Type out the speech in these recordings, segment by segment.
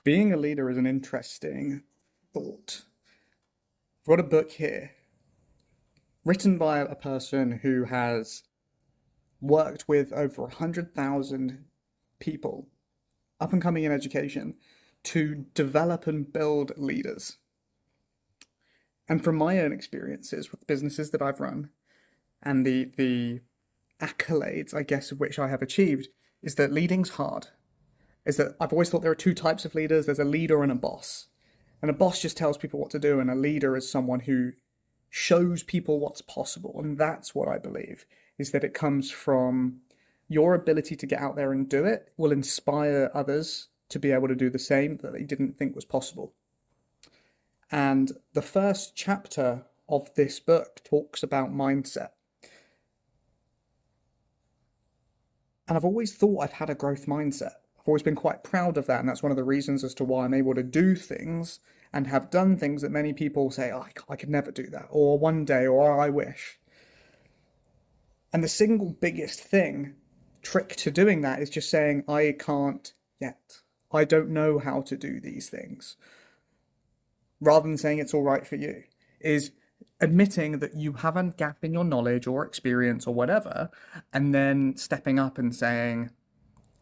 Being a leader is an interesting thought. I've got a book here written by a person who has worked with over 100,000 people up and coming in education to develop and build leaders. And from my own experiences with businesses that I've run and the accolades, I guess, of which I have achieved, is that leading's hard. Is that I've always thought there are two types of leaders. There's a leader and a boss. And a boss just tells people what to do, and a leader is someone who shows people what's possible. And that's what I believe, is that it comes from your ability to get out there and do it will inspire others to be able to do the same that they didn't think was possible. And the first chapter of this book talks about mindset. And I've always thought I've had a growth mindset. I've always been quite proud of that, and that's one of the reasons as to why I'm able to do things and have done things that many people say, oh, I could never do that, or one day, or I wish. And the single biggest trick to doing that is just saying, I can't yet. I don't know how to do these things. Rather than saying it's all right for you, is admitting that you have a gap in your knowledge or experience or whatever, and then stepping up and saying,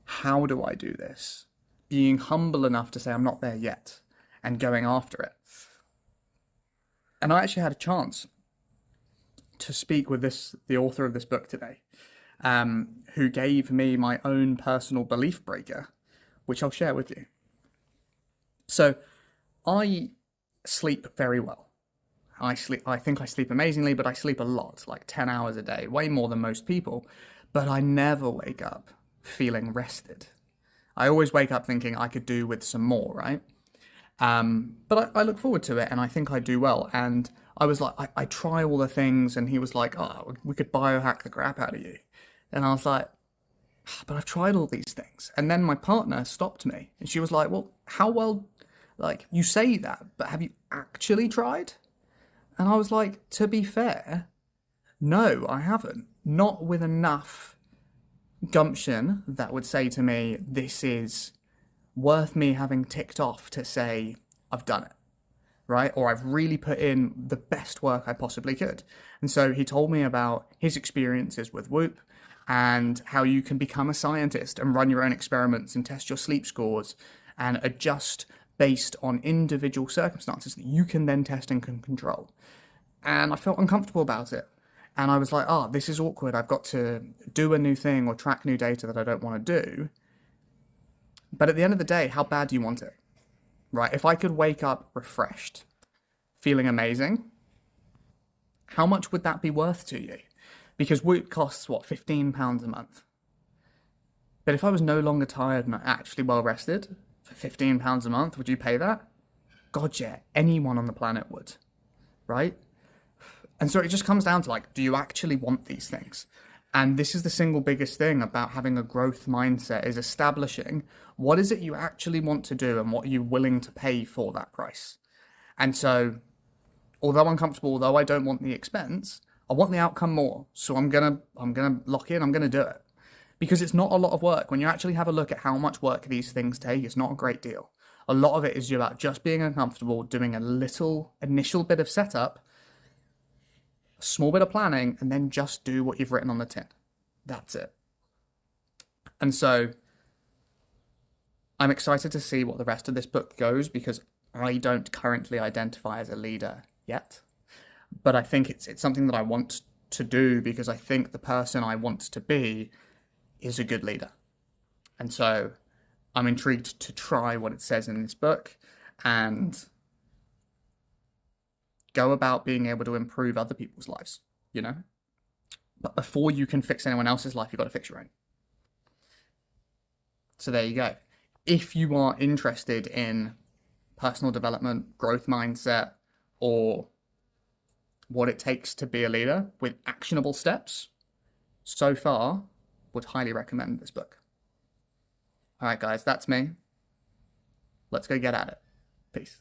how do I do this? Being humble enough to say, I'm not there yet, and going after it. And I actually had a chance to speak with the author of this book today, who gave me my own personal belief breaker, which I'll share with you. So I sleep very well. I think I sleep amazingly, but I sleep a lot, like 10 hours a day, way more than most people. But I never wake up feeling rested. I always wake up thinking I could do with some more, right? But I look forward to it, and I think I do well. And I was like, I try all the things, and he was like, oh, we could biohack the crap out of you. And I was like, but I've tried all these things. And then my partner stopped me, and she was like, well, how well, like, you say that, but have you actually tried? And I was like, to be fair, no, I haven't. Not with enough gumption that would say to me, this is worth me having ticked off to say, I've done it, right? Or I've really put in the best work I possibly could. And so he told me about his experiences with Whoop and how you can become a scientist and run your own experiments and test your sleep scores and adjust based on individual circumstances that you can then test and can control. And I felt uncomfortable about it. And I was like, oh, this is awkward. I've got to do a new thing or track new data that I don't want to do. But at the end of the day, how bad do you want it? Right? If I could wake up refreshed, feeling amazing, how much would that be worth to you? Because Whoop costs, what, £15 a month? But if I was no longer tired and actually well rested for £15 a month, would you pay that? God, yeah, anyone on the planet would, right? And so it just comes down to, like, do you actually want these things? And this is the single biggest thing about having a growth mindset, is establishing what is it you actually want to do and what you're willing to pay for that price. And so, although uncomfortable, although I don't want the expense, I want the outcome more. So I'm gonna lock in, I'm gonna do it. Because it's not a lot of work. When you actually have a look at how much work these things take, it's not a great deal. A lot of it is about just being uncomfortable, doing a little initial bit of setup, a small bit of planning, and then just do what you've written on the tin. That's it. And so I'm excited to see what the rest of this book goes, because I don't currently identify as a leader yet. But I think it's something that I want to do, because I think the person I want to be is a good leader. And so I'm intrigued to try what it says in this book and go about being able to improve other people's lives, you know? But before you can fix anyone else's life, you've got to fix your own. So there you go. If you are interested in personal development, growth mindset, or what it takes to be a leader with actionable steps, so far, would highly recommend this book. All right, guys, that's me. Let's go get at it. Peace.